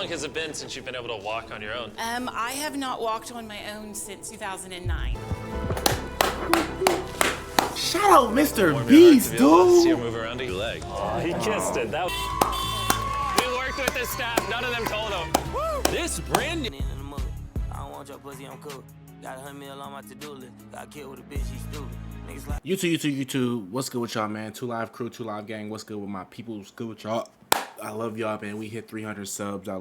long has it been since you've been able to walk on your own? I have not walked on my own since 2009. Shout out Mr. Beast, dude. See her move around your leg. Oh, he kissed it. That. We worked with this staff. None of them told him. Woo! This brand new. I don't want your pussy on cook. Got 100 mil on my to-do list. Got killed with a bitch, she's stupid. Niggas like YouTube. What's good with y'all, man? 2 Live crew, 2 Live gang. What's good with my people? What's good with y'all? I love y'all, man. We hit 300 subs. I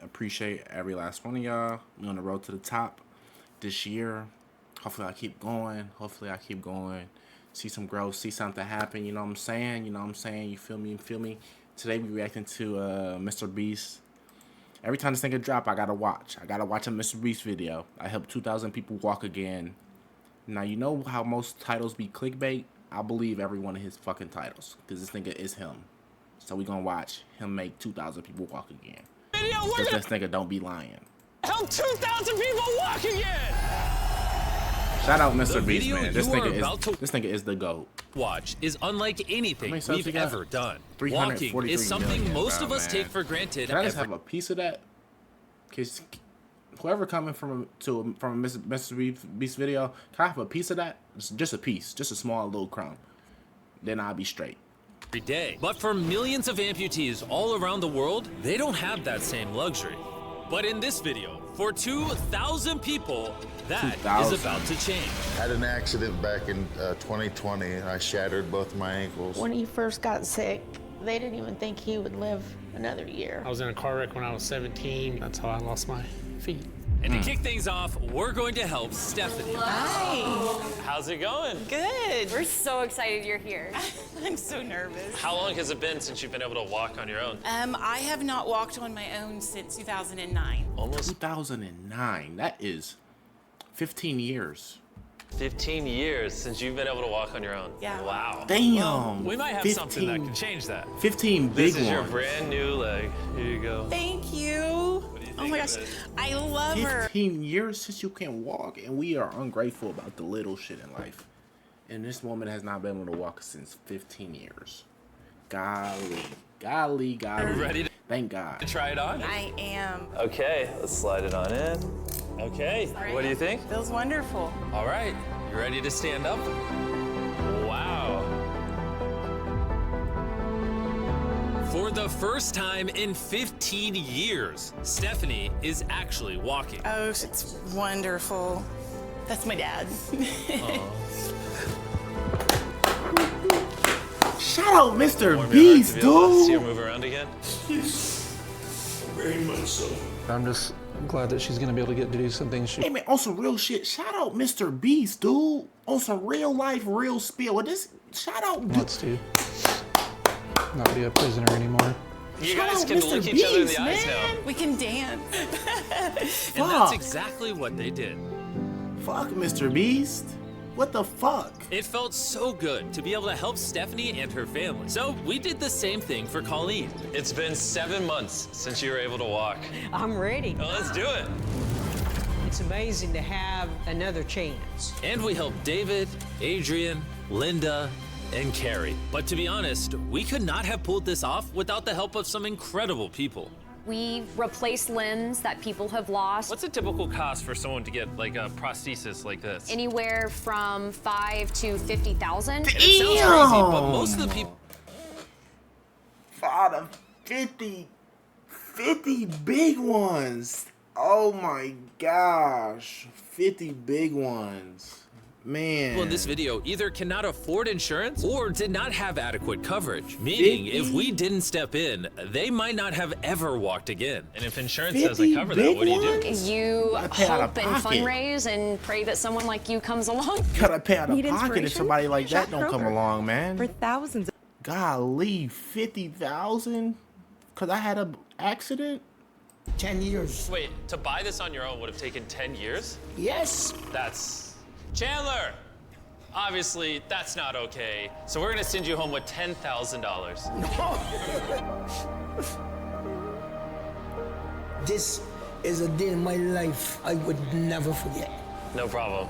appreciate every last one of y'all. We on the road to the top this year. Hopefully I keep going. See some growth, see something happen. You know what I'm saying? You feel me? Today we reacting to Mr. Beast. Every time this nigga drop, I gotta watch a Mr. Beast video. I helped 2,000 people walk again. Now, you know how most titles be clickbait? I believe every one of his fucking titles, because this nigga is him. So we gonna watch him make 2,000 people walk again. Because this nigga don't be lying. Help 2,000 people walk again! Shout out Mr. Beast, man. This nigga is the GOAT. Watch is unlike anything we've ever done. Walking is something most of us take for granted. Can I just have a piece of that? Cause whoever coming from a Mr. Beast video, can I have a piece of that? Just a piece, just a small little crumb. Then I'll be straight. Every day. But for millions of amputees all around the world, they don't have that same luxury. But in this video, for 2,000 people, that is about to change. I had an accident back in 2020. I shattered both my ankles. When he first got sick, they didn't even think he would live another year. I was in a car wreck when I was 17. That's how I lost my feet. And to kick things off, we're going to help Stephanie. Hi. How's it going? Good. We're so excited you're here. I'm so nervous. How long has it been since you've been able to walk on your own? I have not walked on my own since 2009. Almost 2009. That is 15 years. 15 years since you've been able to walk on your own. Yeah. Wow. Damn. Well, we might have something that can change that. 15 big ones. This is your brand new leg. Here you go. Thank you. Oh my gosh, I love her. 15 years since you can walk, and we are ungrateful about the little shit in life. And this woman has not been able to walk since 15 years. Golly. Ready to Thank God. try it on? I am. Okay, let's slide it on in. Okay, what do you think? Feels wonderful. All right, you ready to stand up? Wow. For the first time in 15 years, Stephanie is actually walking. Oh, it's wonderful. That's my dad. Shout out Mr. Beast, dude. See her move around again? Very much so. I'm just glad that she's gonna be able to get to do some things she Hey man, on some real shit, shout out Mr. Beast, dude. On some real life, real spill. This shout out, dude. wants to. Not be a prisoner anymore. You Shout guys out can Mr. look each other in the Beast, eyes man. now. We can dance. And that's exactly what they did. Fuck Mr. Beast. What the fuck? It felt so good to be able to help Stephanie and her family. So we did the same thing for Colleen. It's been 7 months since you were able to walk. I'm ready. Well, let's do it. It's amazing to have another chance. And we helped David, Adrian, Linda, and Carrie. But to be honest, we could not have pulled this off without the help of some incredible people. We replace limbs that people have lost. What's a typical cost for someone to get like a prosthesis like this? Anywhere from 5 to 50,000. And it sounds crazy, but most of the people. Father, 50 big ones. Oh my gosh. 50 big ones. Man. People in this video either cannot afford insurance or did not have adequate coverage. Meaning, if we didn't step in, they might not have ever walked again. And if insurance doesn't cover that, what do you do? You pay out of hope and pocket. fundraise and pray that someone like you comes along. Gotta pay out of Need pocket if inspiration? somebody like that Shop don't come Kroger. along, man. For thousands. Golly, 50,000? Cause I had an accident? 10 years. Wait, to buy this on your own would have taken 10 years? Yes. That's... Chandler! Obviously, that's not okay. So we're gonna send you home with $10,000. This is a day in my life I would never forget. No problem.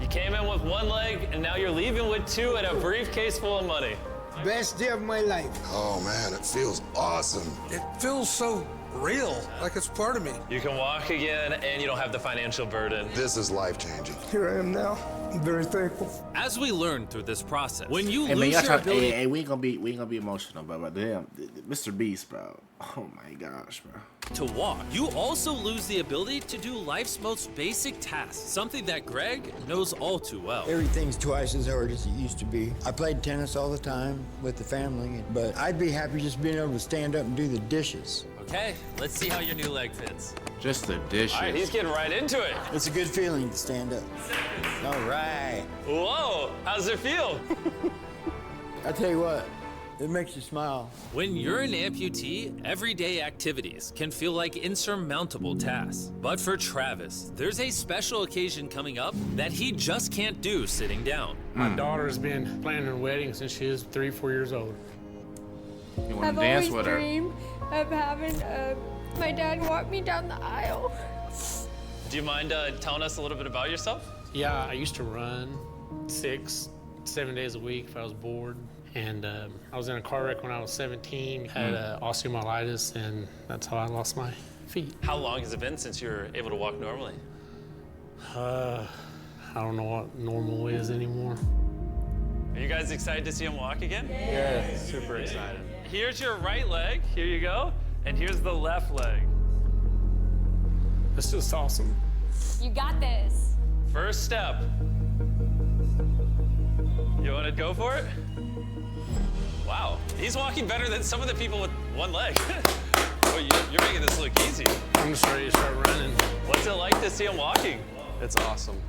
You came in with 1 leg, and now you're leaving with 2 and a briefcase full of money. Best day of my life. Oh man, it feels awesome. It feels so real, like it's part of me. You can walk again, and you don't have the financial burden. This is life-changing. Here I am now. I'm very thankful. As we learn through this process, when you Hey, man, lose y'all your try, ability... we ain't gonna be emotional, but damn, Mr. Beast, bro. Oh my gosh, bro. to walk, you also lose the ability to do life's most basic tasks, something that Greg knows all too well. Everything's twice as hard as it used to be. I played tennis all the time with the family, but I'd be happy just being able to stand up and do the dishes. Okay, let's see how your new leg fits. Just the dishes. All right, he's getting right into it. It's a good feeling to stand up. All right. Whoa, how's it feel? I tell you what, it makes you smile. When you're an amputee, everyday activities can feel like insurmountable tasks. But for Travis, there's a special occasion coming up that he just can't do sitting down. My daughter's been planning her wedding since she was 3 or 4 years old. You want to dance with her? I've always dreamed of having my dad walk me down the aisle. Do you mind telling us a little bit about yourself? Yeah, I used to run 6, 7 days a week if I was bored. And I was in a car wreck when I was 17, had osteomyelitis, and that's how I lost my feet. How long has it been since you were able to walk normally? I don't know what normal is anymore. Are you guys excited to see him walk again? Yeah, super excited. Here's your right leg, here you go, and here's the left leg. That's just awesome. You got this. First step. You want to go for it? Wow, he's walking better than some of the people with one leg. Well, you're making this look easy. I'm just ready to start running. What's it like to see him walking? It's awesome.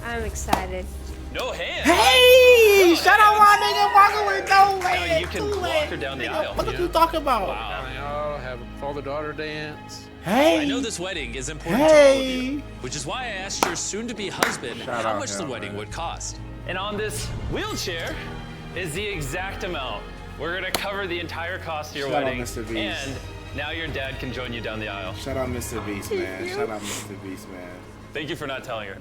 I'm excited. No hands. Hey! Shout out my nigga walking with no Now legs. you can walk her down the aisle. What are you talking about? Wow. Have a father-daughter dance. Hey! I know this wedding is important to all of you, which is why I asked your soon-to-be husband how much the wedding would cost. And on this wheelchair is the exact amount. We're gonna cover the entire cost of your Shout out wedding. Mr. Beast. And now your dad can join you down the aisle. Shout out Mr. Beast, man. Shout out Mr. Beast, man. Thank you for not telling her.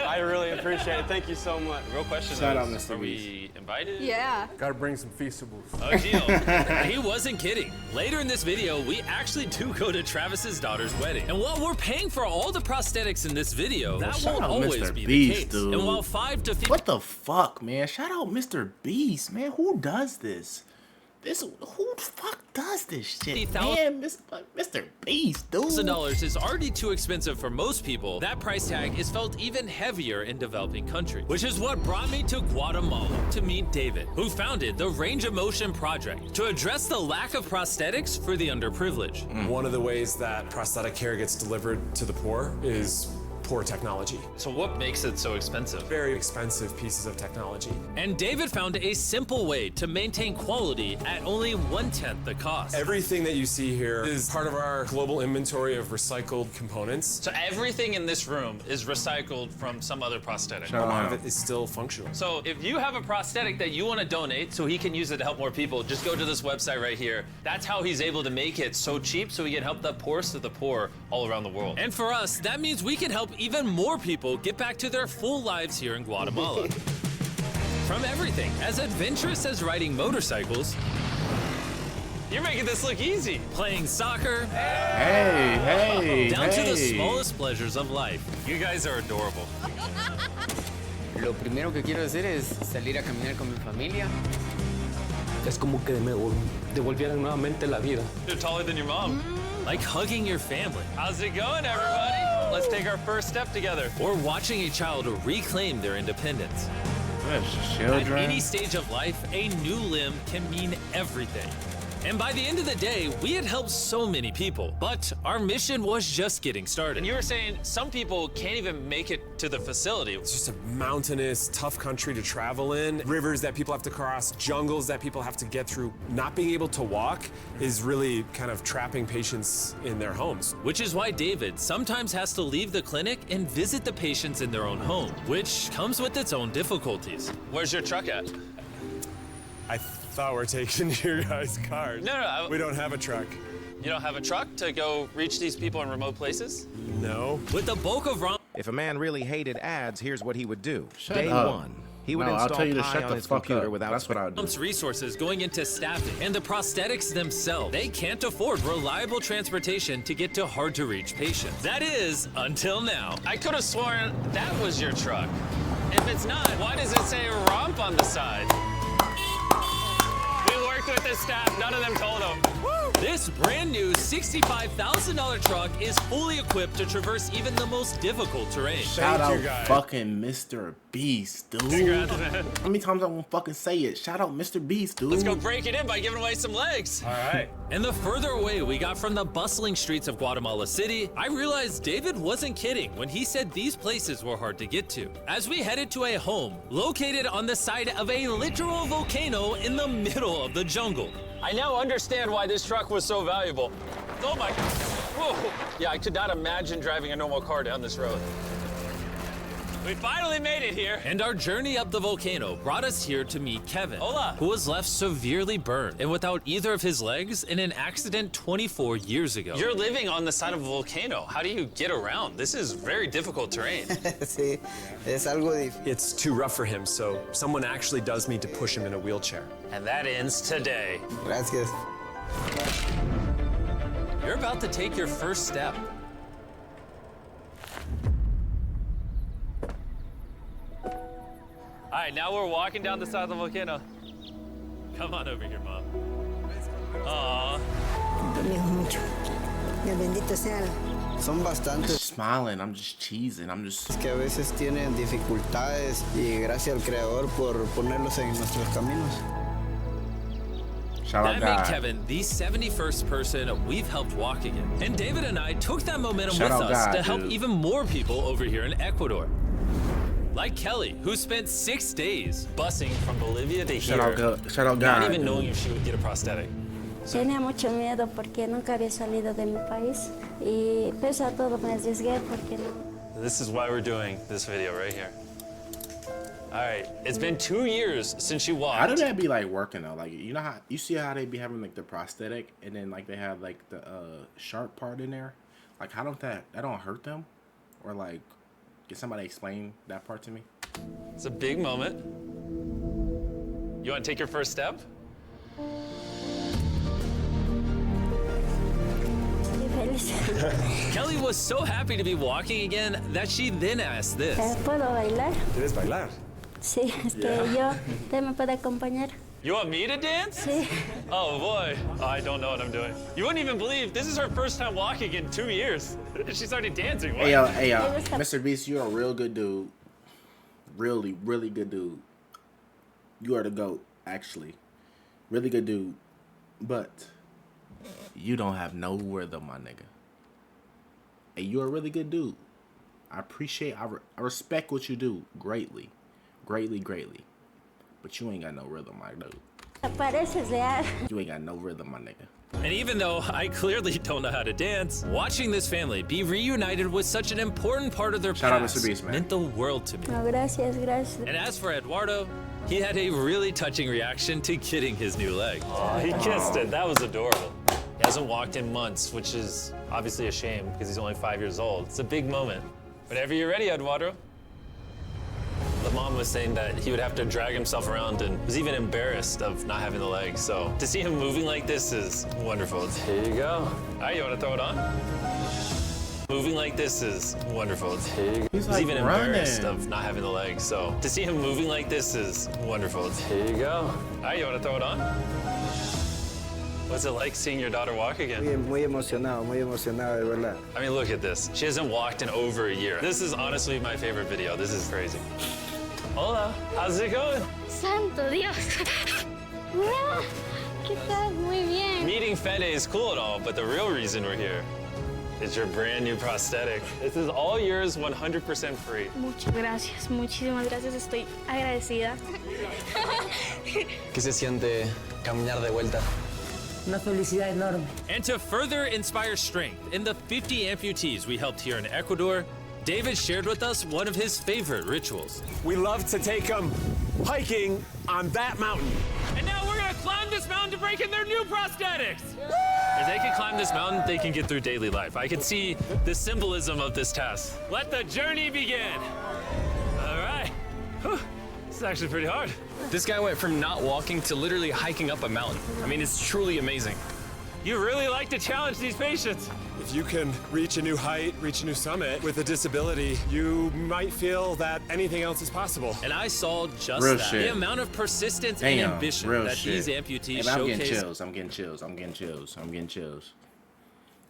I really appreciate it. Thank you so much. Real question Shout is, out Mr. are we invited? Yeah. Gotta bring some Feastables. Oh, deal. He wasn't kidding. Later in this video, we actually do go to Travis's daughter's wedding. And while we're paying for all the prosthetics in this video, that Shout won't out always Mr. be Beast, the case. dude. And while 5 to 15... What the fuck, man? Shout out Mr. Beast, man. Who does this? Who the fuck does this shit? Man, Mr. Beast, dude. $1,000 is already too expensive for most people. That price tag is felt even heavier in developing countries, which is what brought me to Guatemala to meet David, who founded the Range of Motion Project to address the lack of prosthetics for the underprivileged. One of the ways that prosthetic care gets delivered to the poor is poor technology. So what makes it so expensive? Very expensive pieces of technology. And David found a simple way to maintain quality at only 1/10 the cost. Everything that you see here is part of our global inventory of recycled components. So everything in this room is recycled from some other prosthetic. A lot of it is still functional. So if you have a prosthetic that you want to donate so he can use it to help more people, just go to this website right here. That's how he's able to make it so cheap so he can help the poorest of the poor all around the world. And for us, that means we can help even more people get back to their full lives here in Guatemala. From everything as adventurous as riding motorcycles, you're making this look easy. Playing soccer. Down to the smallest pleasures of life. You guys are adorable. Lo primero que quiero hacer es salir a caminar con mi familia. Es como que me devolvieran nuevamente la vida. You're taller than your mom. Like hugging your family. How's it going, everybody? Let's take our first step together. Or watching a child reclaim their independence. Children. At any stage of life, a new limb can mean everything. And by the end of the day, we had helped so many people, but our mission was just getting started. And you were saying some people can't even make it to the facility. It's just a mountainous, tough country to travel in. Rivers that people have to cross, jungles that people have to get through. Not being able to walk is really kind of trapping patients in their homes. Which is why David sometimes has to leave the clinic and visit the patients in their own home, which comes with its own difficulties. Where's your truck at? I thought we're taking your guys' cars. No. We don't have a truck. You don't have a truck to go reach these people in remote places? No. With the bulk of If a man really hated ads, here's what he would do. Shut Day up. 1, He would No, I'll install tell you to Pi shut on the his fuck computer up. without That's what I do. Resources going into staffing and the prosthetics themselves. They can't afford reliable transportation to get to hard-to-reach patients. That is, until now. I could have sworn that was your truck. If it's not, why does it say romp on the side? We worked with the staff, none of them told him. This brand new $65,000 truck is fully equipped to traverse even the most difficult terrain. Shout out fucking Mr. Beast, dude. Congrats, man. How many times I won't fucking say it? Shout out Mr. Beast, dude. Let's go break it in by giving away some legs. All right. And the further away we got from the bustling streets of Guatemala City, I realized David wasn't kidding when he said these places were hard to get to. As we headed to a home located on the side of a literal volcano in the middle of the jungle. I now understand why this truck was so valuable. Oh my, whoa. Yeah, I could not imagine driving a normal car down this road. We finally made it here. And our journey up the volcano brought us here to meet Kevin, Hola, who was left severely burned and without either of his legs in an accident 24 years ago. You're living on the side of a volcano. How do you get around? This is very difficult terrain. Sí, es algo difícil. It's too rough for him, so someone actually does need to push him in a wheelchair. And that ends today. Gracias. You're about to take your first step. All right, now we're walking down the side of the volcano. Come on over here, Mom. Aww. Son bastantes. Smiling, I'm just cheesing, I'm just... Es que a veces tienen dificultades y gracias al Creador por ponerlos en nuestros caminos. Shout out That made God. Kevin the 71st person we've helped walk again. And David and I took that momentum Shout with out us God, to help dude. even more people over here in Ecuador. Like Kelly, who spent 6 days busing from Bolivia to Shout here, out God. Shout out not God, even knowing dude. if she would get a prosthetic. Tenía mucho miedo porque nunca había salido de mi país y pese a todo me arriesgué porque no. This is why we're doing this video right here. All right, it's been 2 years since she walked. How do that be like working though? Like, you know how you see how they be having like the prosthetic and then like they have like the sharp part in there? Like, how don't that don't hurt them? Or like, can somebody explain that part to me? It's a big moment. You want to take your first step? Kelly was so happy to be walking again that she then asked this. ¿Puedo bailar? ¿Quieres bailar? Sí, yo, ¿usted me puede acompañar? You want me to dance? Sí. Oh boy, I don't know what I'm doing. You wouldn't even believe this is her first time walking in 2 years. She started dancing. What? Hey yo, Mr. Beast, you're a real good dude. Really, really good dude. You are the GOAT, actually. Really good dude. But you don't have no rhythm, my nigga. Hey, you're a really good dude. I respect what you do greatly. Greatly, greatly. But you ain't got no rhythm, my dude. Pareces real. You ain't got no rhythm, my nigga. And even though I clearly don't know how to dance, watching this family be reunited with such an important part of their Shout out past Mr. Beast, man. meant the world to me. No, gracias, gracias. And as for Eduardo, he had a really touching reaction to getting his new leg. Oh, he kissed it. That was adorable. He hasn't walked in months, which is obviously a shame because he's only 5 years old. It's a big moment. Whenever you're ready, Eduardo. The mom was saying that he would have to drag himself around and was even embarrassed of not having the legs. So to see him moving like this is wonderful. Here you go. All right, you want to throw it on? Moving like this is wonderful. Here you go. He's He's like even running. embarrassed of not having the legs. So to see him moving like this is wonderful. Here you go. All right, you want to throw it on? What's it like seeing your daughter walk again? Muy emocionado, de verdad. I mean, look at this. She hasn't walked in over a year. This is honestly my favorite video. This is crazy. Hola, how's it going? Santo Dios. Hola, ¿qué tal? Muy bien. Meeting Fede is cool and all, but the real reason we're here is your brand new prosthetic. This is all yours, 100% free. Muchas gracias, muchísimas gracias. Estoy agradecida. ¿Qué se siente caminar de vuelta? Una felicidad enorme. And to further inspire strength in the 50 amputees we helped here in Ecuador, David shared with us one of his favorite rituals. We love to take them hiking on that mountain. And now we're gonna climb this mountain to break in their new prosthetics. If they can climb this mountain, they can get through daily life. I can see the symbolism of this task. Let the journey begin. All right. Whew. It's actually pretty hard. This guy went from not walking to literally hiking up a mountain. I mean, it's truly amazing. You really like to challenge these patients. If you can reach a new height, reach a new summit with a disability, you might feel that anything else is possible. And I saw just Real that. shit. The amount of persistence Damn, and ambition real that shit. these amputees Hey, I'm getting showcase chills. I'm getting chills. I'm getting chills. I'm getting chills.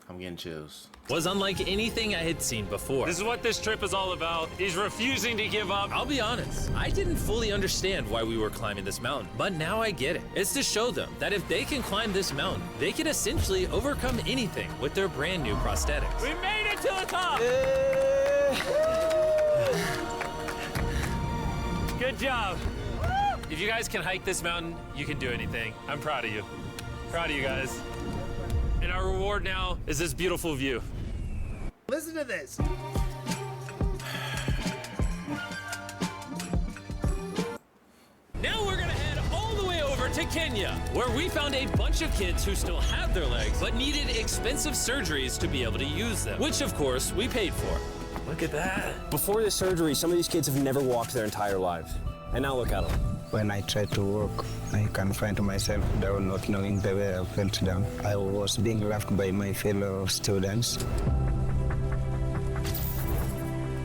I'm getting chills. was unlike anything I had seen before. This is what this trip is all about. He's refusing to give up. I'll be honest, I didn't fully understand why we were climbing this mountain, but now I get it. It's to show them that if they can climb this mountain, they can essentially overcome anything with their brand new prosthetics. We made it to the top! Good job. If you guys can hike this mountain, you can do anything. I'm proud of you. Proud of you guys. And our reward now is this beautiful view. Listen to this. Now we're gonna head all the way over to Kenya, where we found a bunch of kids who still have their legs, but needed expensive surgeries to be able to use them, which of course we paid for. Look at that. Before the surgery, some of these kids have never walked their entire lives. And now look at them. When I tried to walk, I can find myself down, not knowing the way I felt down. I was being laughed by my fellow students.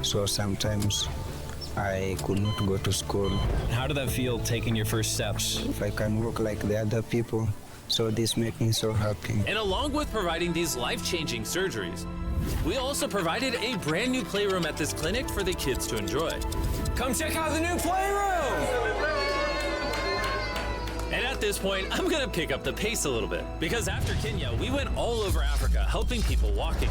So sometimes I could not go to school. How did that feel, taking your first steps? If I can walk like the other people, so this makes me so happy. And along with providing these life-changing surgeries, we also provided a brand new playroom at this clinic for the kids to enjoy. Come check out the new playroom! And at this point, I'm gonna pick up the pace a little bit, because after Kenya, we went all over Africa helping people walk again.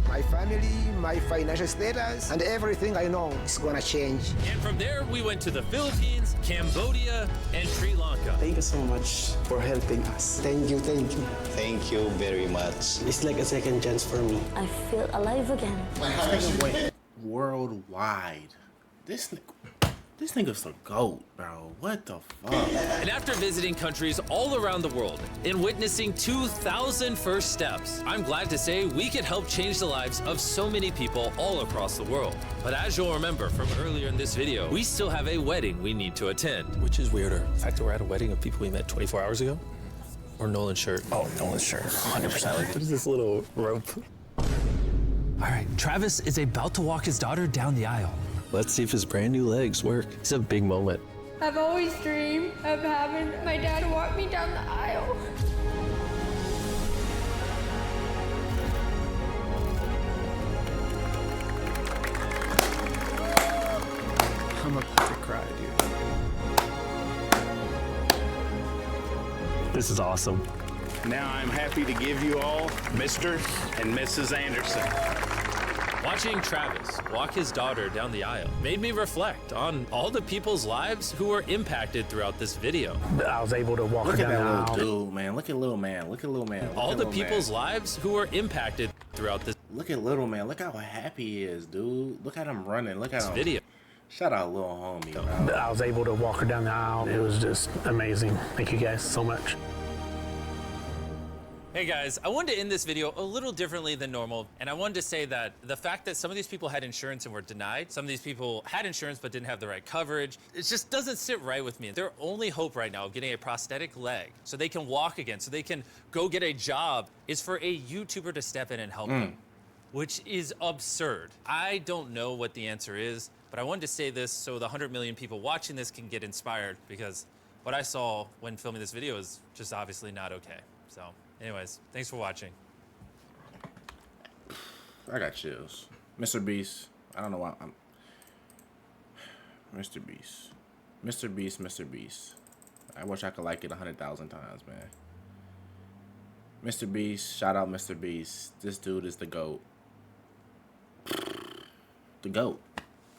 My family, my financial status, and everything I know is gonna change. And from there, we went to the Philippines, Cambodia, and Sri Lanka. Thank you so much for helping us. Thank you, thank you. Thank you very much. It's like a second chance for me. I feel alive again. Wait, worldwide. This nigga's the GOAT, bro. What the fuck? And after visiting countries all around the world and witnessing 2,000 first steps, I'm glad to say we could help change the lives of so many people all across the world. But as you'll remember from earlier in this video, we still have a wedding we need to attend. Which is weirder, the fact that we're at a wedding of people we met 24 hours ago? Or Nolan's shirt? Oh, Nolan's shirt, 100%. What is this little rope? All right, Travis is about to walk his daughter down the aisle. Let's see if his brand new legs work. It's a big moment. I've always dreamed of having my dad walk me down the aisle. I'm about to cry, dude. This is awesome. Now I'm happy to give you all Mr. and Mrs. Anderson. Watching Travis walk his daughter down the aisle made me reflect on all the people's lives who were impacted throughout this video. I was able to walk Look her at down the that aisle. little dude, man. Look at little man. Look at little man. Look All at the little people's man. lives who were impacted throughout this Look at little man. Look how happy he is, dude. Look at him running. Look at him. video. Shout out little homie, bro. I was able to walk her down the aisle. It was just amazing. Thank you guys so much. Hey guys, I wanted to end this video a little differently than normal, and I wanted to say that the fact that some of these people had insurance and were denied, some of these people had insurance but didn't have the right coverage, it just doesn't sit right with me. Their only hope right now of getting a prosthetic leg so they can walk again, so they can go get a job, is for a YouTuber to step in and help them, which is absurd. I don't know what the answer is, but I wanted to say this so the 100 million people watching this can get inspired, because what I saw when filming this video is just obviously not okay. So. Anyways, thanks for watching. I got chills. Mr. Beast. I don't know why I'm... Mr. Beast. Mr. Beast, Mr. Beast. I wish I could like it 100,000 times, man. Mr. Beast. Shout out Mr. Beast. This dude is the GOAT. The GOAT.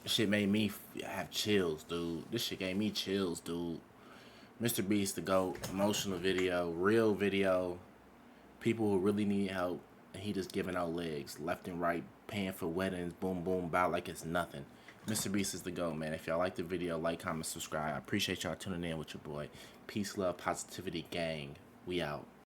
This shit made me have chills, dude. This shit gave me chills, dude. Mr. Beast, the GOAT. Emotional video. Real video. People who really need help, and he just giving out legs left and right, paying for weddings, boom, boom, bow like it's nothing. Mr. Beast is the GOAT, man. If y'all like the video, like, comment, subscribe. I appreciate y'all tuning in with your boy. Peace, love, positivity, gang. We out.